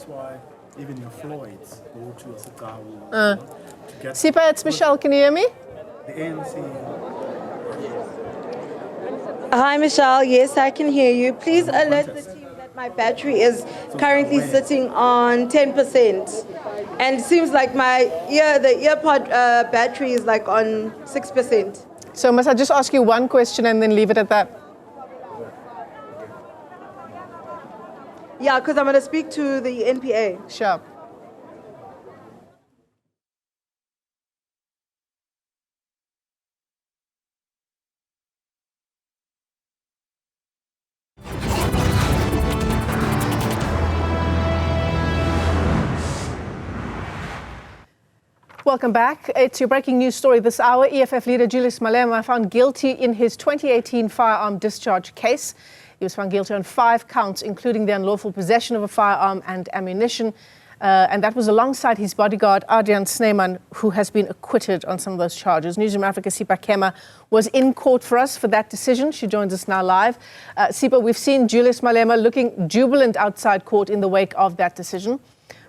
why even your Floyds go to a Sikawu to get... Sipa, it's Michelle. Can you hear me? The ANC... Hi, Michelle. Yes, I can hear you. Please alert the team that my battery is currently sitting on 10%. And it seems like the earpod battery is like on 6%. So must I just ask you one question and then leave it at that? Yeah, because I'm going to speak to the NPA. Sure. Welcome back. It's your breaking news story this hour. EFF leader Julius Malema found guilty in his 2018 firearm discharge case. He was found guilty on 5 counts, including the unlawful possession of a firearm and ammunition. And that was alongside his bodyguard, Adrian Snyman, who has been acquitted on some of those charges. Newzroom Afrika Sipa Kema was in court for us for that decision. She joins us now live. Sipa, we've seen Julius Malema looking jubilant outside court in the wake of that decision.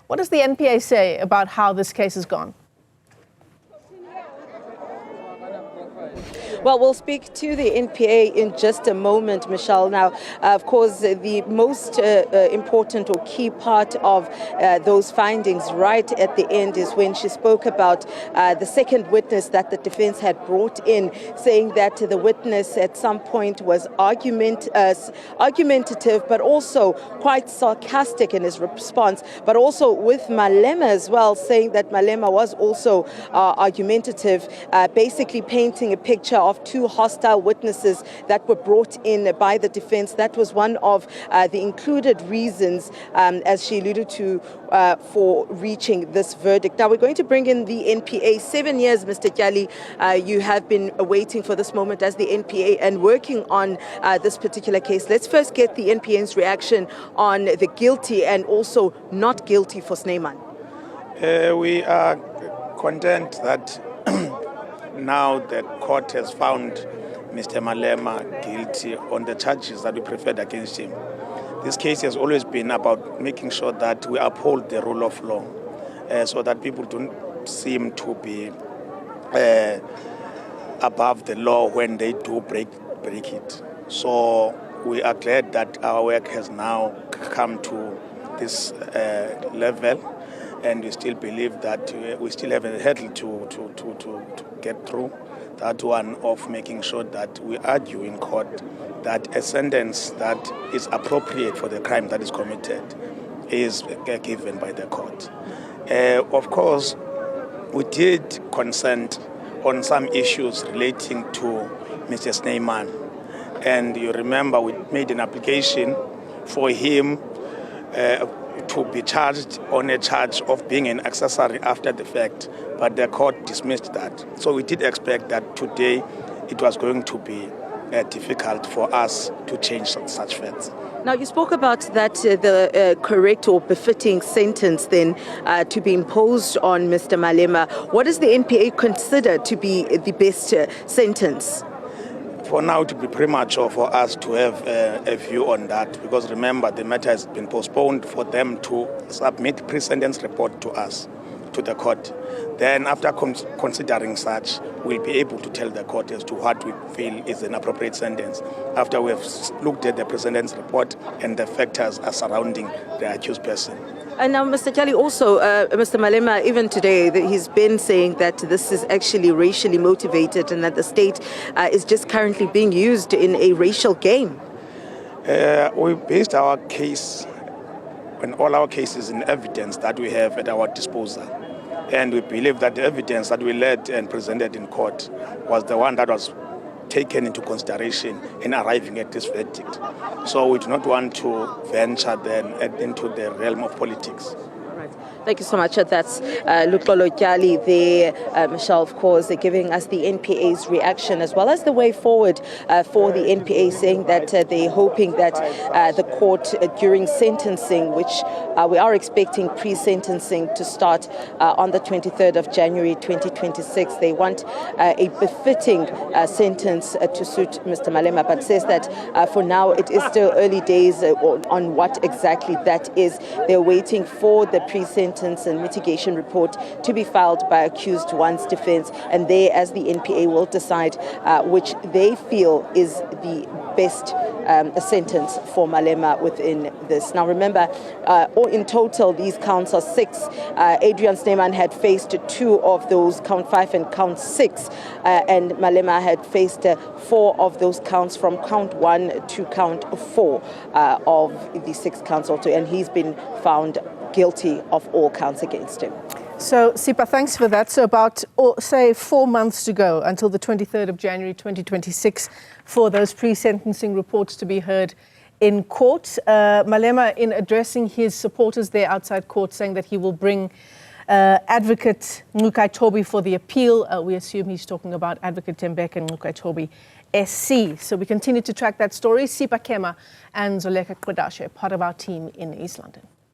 What does the NPA say about how this case has gone? Well, we'll speak to the NPA in just a moment, Michelle. Now, of course, the most important or key part of those findings right at the end is when she spoke about the second witness that the defense had brought in, saying that the witness at some point was argumentative, but also quite sarcastic in his response, but also with Malema as well, saying that Malema was also argumentative, basically painting a picture of 2 hostile witnesses that were brought in by the defense. That was one of the included reasons, as she alluded to, for reaching this verdict. Now, we're going to bring in the NPA. 7 years, Mr. Kyali, you have been waiting for this moment as the NPA and working on this particular case. Let's first get the NPA's reaction on the guilty and also not guilty for Snyman. We are content that now the court has found Mr. Malema guilty on the charges that we preferred against him. This case has always been about making sure that we uphold the rule of law so that people don't seem to be above the law when they do break it. So we are glad that our work has now come to this level, and we still believe that we still have a hurdle to get through, that one of making sure that we argue in court that a sentence that is appropriate for the crime that is committed is given by the court. Of course, we did consent on some issues relating to Mr. Snyman, and you remember we made an application for him to be charged on a charge of being an accessory after the fact, but the court dismissed that. So we did expect that today it was going to be difficult for us to change such facts. Now, you spoke about that the correct or befitting sentence then to be imposed on Mr. Malema. What does the NPA consider to be the best sentence? For now, it would be premature for us to have a view on that, because remember, the matter has been postponed for them to submit pre-sentence report to us, to the court. Then, after considering such, we'll be able to tell the court as to what we feel is an appropriate sentence, after we have looked at the pre-sentence report and the factors surrounding the accused person. And now, Mr. Kyali, also, Mr. Malema, even today, he's been saying that this is actually racially motivated and that the state is just currently being used in a racial game. We based our case, and all our cases, in evidence that we have at our disposal. And we believe that the evidence that we led and presented in court was the one that was taken into consideration in arriving at this verdict. So we do not want to venture then into the realm of politics. Right. Thank you so much. That's Luxolo Kyali there. Michelle, of course, they're giving us the NPA's reaction as well as the way forward for the NPA, saying that they're hoping that the court during sentencing, which we are expecting pre-sentencing to start on the 23rd of January 2026, they want a befitting sentence to suit Mr. Malema, but says that for now it is still early days on what exactly that is. They're waiting for the pre-sentence and mitigation report to be filed by accused one's defense, and they, as the NPA, will decide which they feel is the best sentence for Malema within this. Now remember, in total these counts are 6. Adrian Snyman had faced 2 of those, count 5 and count 6, and Malema had faced 4 of those counts from count 1 to count 4 of the 6 counts also, and he's been found guilty of all counts against him. So, Sipa, thanks for that. So about, say, 4 months to go until the 23rd of January 2026 for those pre-sentencing reports to be heard in court. Malema, in addressing his supporters there outside court, saying that he will bring Advocate Ncukai Toby for the appeal. We assume he's talking about Advocate Tembeka and Ncukai Toby SC. So we continue to track that story. Sipa Kema and Zoleka Kodashe, part of our team in East London.